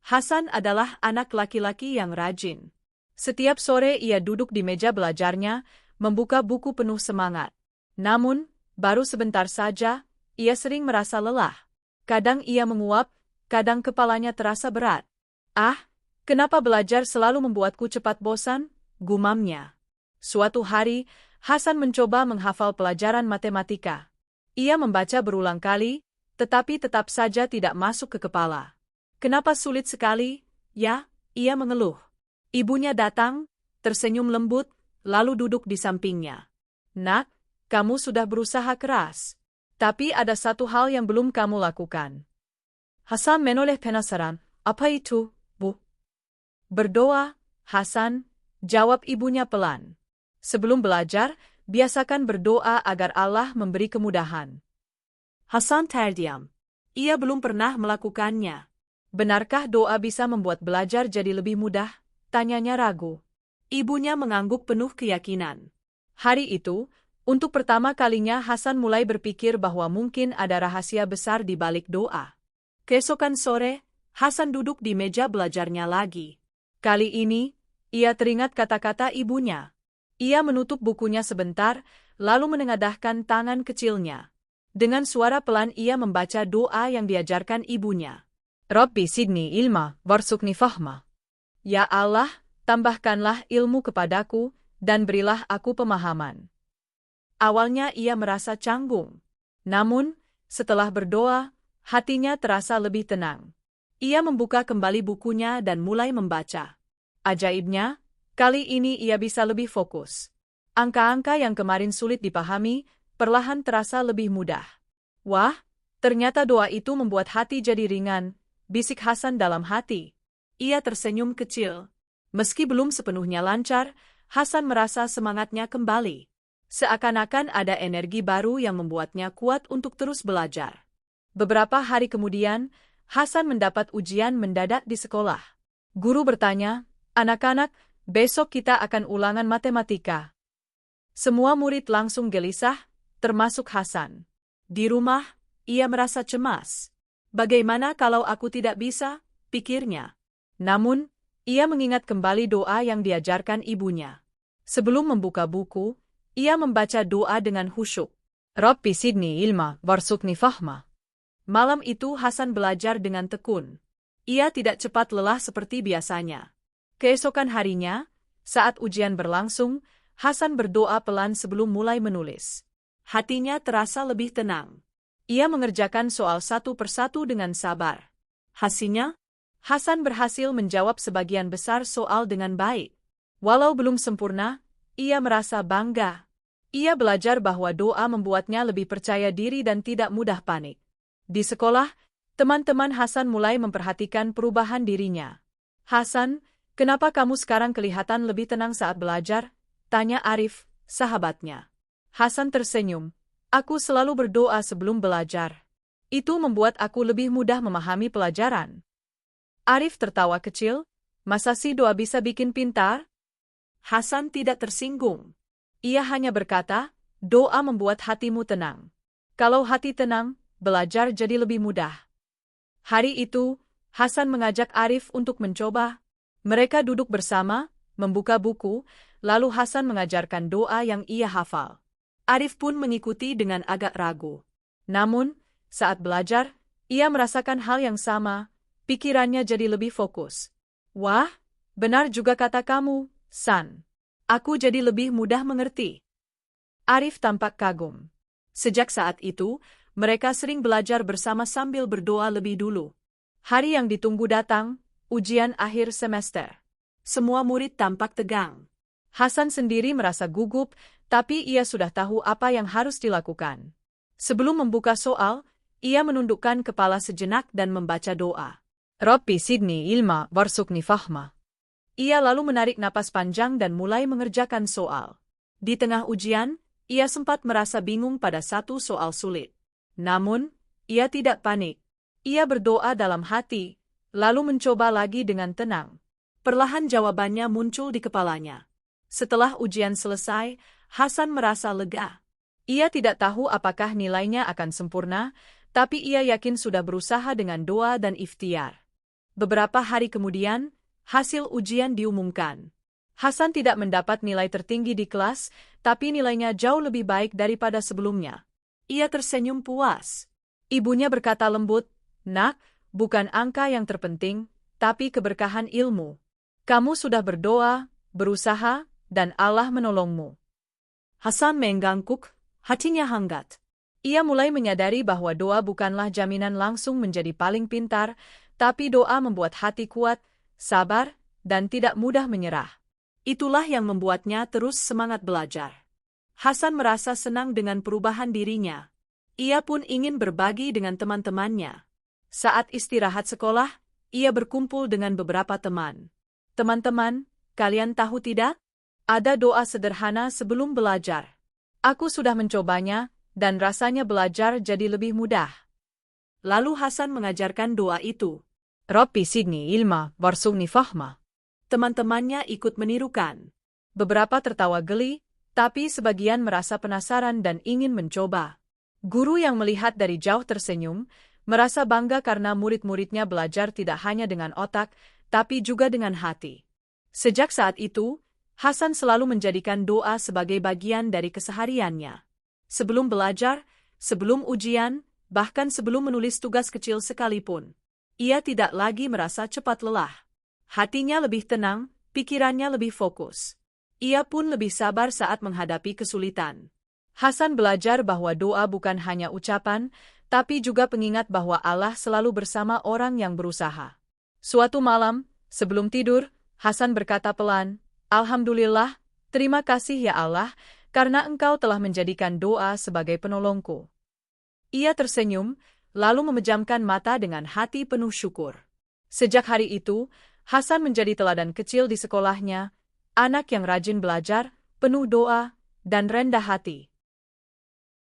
Hasan adalah anak laki-laki yang rajin. Setiap sore ia duduk di meja belajarnya, membuka buku penuh semangat. Namun, baru sebentar saja, ia sering merasa lelah. Kadang ia menguap, kadang kepalanya terasa berat. "Ah, kenapa belajar selalu membuatku cepat bosan?" gumamnya. Suatu hari, Hasan mencoba menghafal pelajaran matematika. Ia membaca berulang kali, tetapi tetap saja tidak masuk ke kepala. "Kenapa sulit sekali, ya?" ia mengeluh. Ibunya datang, tersenyum lembut, lalu duduk di sampingnya. "Nak, kamu sudah berusaha keras. Tapi ada satu hal yang belum kamu lakukan." Hasan menoleh penasaran. "Apa itu, Bu?" "Berdoa, Hasan," jawab ibunya pelan. "Sebelum belajar, biasakan berdoa agar Allah memberi kemudahan." Hasan terdiam. Ia belum pernah melakukannya. "Benarkah doa bisa membuat belajar jadi lebih mudah?" tanyanya ragu. Ibunya mengangguk penuh keyakinan. Hari itu, untuk pertama kalinya Hasan mulai berpikir bahwa mungkin ada rahasia besar di balik doa. Keesokan sore, Hasan duduk di meja belajarnya lagi. Kali ini, ia teringat kata-kata ibunya. Ia menutup bukunya sebentar, lalu menengadahkan tangan kecilnya. Dengan suara pelan ia membaca doa yang diajarkan ibunya. "Rabbi zidni ilma warzuqni fahma." Ya Allah, tambahkanlah ilmu kepadaku, dan berilah aku pemahaman. Awalnya ia merasa canggung. Namun, setelah berdoa, hatinya terasa lebih tenang. Ia membuka kembali bukunya dan mulai membaca. Ajaibnya, kali ini ia bisa lebih fokus. Angka-angka yang kemarin sulit dipahami, perlahan terasa lebih mudah. "Wah, ternyata doa itu membuat hati jadi ringan," bisik Hasan dalam hati. Ia tersenyum kecil. Meski belum sepenuhnya lancar, Hasan merasa semangatnya kembali. Seakan-akan ada energi baru yang membuatnya kuat untuk terus belajar. Beberapa hari kemudian, Hasan mendapat ujian mendadak di sekolah. Guru bertanya, "Anak-anak, besok kita akan ulangan matematika." Semua murid langsung gelisah, termasuk Hasan. Di rumah, ia merasa cemas. "Bagaimana kalau aku tidak bisa?" pikirnya. Namun, ia mengingat kembali doa yang diajarkan ibunya. Sebelum membuka buku, ia membaca doa dengan khusyuk. "Rabbi zidni ilma warzuqni fahma." Malam itu Hasan belajar dengan tekun. Ia tidak cepat lelah seperti biasanya. Keesokan harinya, saat ujian berlangsung, Hasan berdoa pelan sebelum mulai menulis. Hatinya terasa lebih tenang. Ia mengerjakan soal satu persatu dengan sabar. Hasilnya, Hasan berhasil menjawab sebagian besar soal dengan baik. Walau belum sempurna, ia merasa bangga. Ia belajar bahwa doa membuatnya lebih percaya diri dan tidak mudah panik. Di sekolah, teman-teman Hasan mulai memperhatikan perubahan dirinya. "Hasan, kenapa kamu sekarang kelihatan lebih tenang saat belajar?" tanya Arif, sahabatnya. Hasan tersenyum. "Aku selalu berdoa sebelum belajar. Itu membuat aku lebih mudah memahami pelajaran." Arif tertawa kecil. "Masa sih doa bisa bikin pintar?" Hasan tidak tersinggung. Ia hanya berkata, "Doa membuat hatimu tenang. Kalau hati tenang, belajar jadi lebih mudah." Hari itu, Hasan mengajak Arif untuk mencoba. Mereka duduk bersama, membuka buku, lalu Hasan mengajarkan doa yang ia hafal. Arif pun mengikuti dengan agak ragu. Namun, saat belajar, ia merasakan hal yang sama, pikirannya jadi lebih fokus. "Wah, benar juga kata kamu, San. Aku jadi lebih mudah mengerti." Arif tampak kagum. Sejak saat itu, mereka sering belajar bersama sambil berdoa lebih dulu. Hari yang ditunggu datang, ujian akhir semester. Semua murid tampak tegang. Hasan sendiri merasa gugup, tapi ia sudah tahu apa yang harus dilakukan. Sebelum membuka soal, ia menundukkan kepala sejenak dan membaca doa. "Rabbi zidni ilma warzuqni fahma." Ia lalu menarik napas panjang dan mulai mengerjakan soal. Di tengah ujian, ia sempat merasa bingung pada satu soal sulit. Namun, ia tidak panik. Ia berdoa dalam hati, lalu mencoba lagi dengan tenang. Perlahan jawabannya muncul di kepalanya. Setelah ujian selesai, Hasan merasa lega. Ia tidak tahu apakah nilainya akan sempurna, tapi ia yakin sudah berusaha dengan doa dan ikhtiar. Beberapa hari kemudian, hasil ujian diumumkan. Hasan tidak mendapat nilai tertinggi di kelas, tapi nilainya jauh lebih baik daripada sebelumnya. Ia tersenyum puas. Ibunya berkata lembut, "Nak, bukan angka yang terpenting, tapi keberkahan ilmu. Kamu sudah berdoa, berusaha, dan Allah menolongmu." Hasan mengangguk, hatinya hangat. Ia mulai menyadari bahwa doa bukanlah jaminan langsung menjadi paling pintar, tapi doa membuat hati kuat, sabar, dan tidak mudah menyerah. Itulah yang membuatnya terus semangat belajar. Hasan merasa senang dengan perubahan dirinya. Ia pun ingin berbagi dengan teman-temannya. Saat istirahat sekolah, ia berkumpul dengan beberapa teman. "Teman-teman, kalian tahu tidak? Ada doa sederhana sebelum belajar. Aku sudah mencobanya, dan rasanya belajar jadi lebih mudah." Lalu Hasan mengajarkan doa itu. "Rabbi zidni ilma warzuqni fahma." Teman-temannya ikut menirukan. Beberapa tertawa geli, tapi sebagian merasa penasaran dan ingin mencoba. Guru yang melihat dari jauh tersenyum, merasa bangga karena murid-muridnya belajar tidak hanya dengan otak, tapi juga dengan hati. Sejak saat itu, Hasan selalu menjadikan doa sebagai bagian dari kesehariannya. Sebelum belajar, sebelum ujian, bahkan sebelum menulis tugas kecil sekalipun, ia tidak lagi merasa cepat lelah. Hatinya lebih tenang, pikirannya lebih fokus. Ia pun lebih sabar saat menghadapi kesulitan. Hasan belajar bahwa doa bukan hanya ucapan, tapi juga pengingat bahwa Allah selalu bersama orang yang berusaha. Suatu malam, sebelum tidur, Hasan berkata pelan, "Alhamdulillah, terima kasih ya Allah, karena Engkau telah menjadikan doa sebagai penolongku." Ia tersenyum, lalu memejamkan mata dengan hati penuh syukur. Sejak hari itu, Hasan menjadi teladan kecil di sekolahnya, anak yang rajin belajar, penuh doa, dan rendah hati.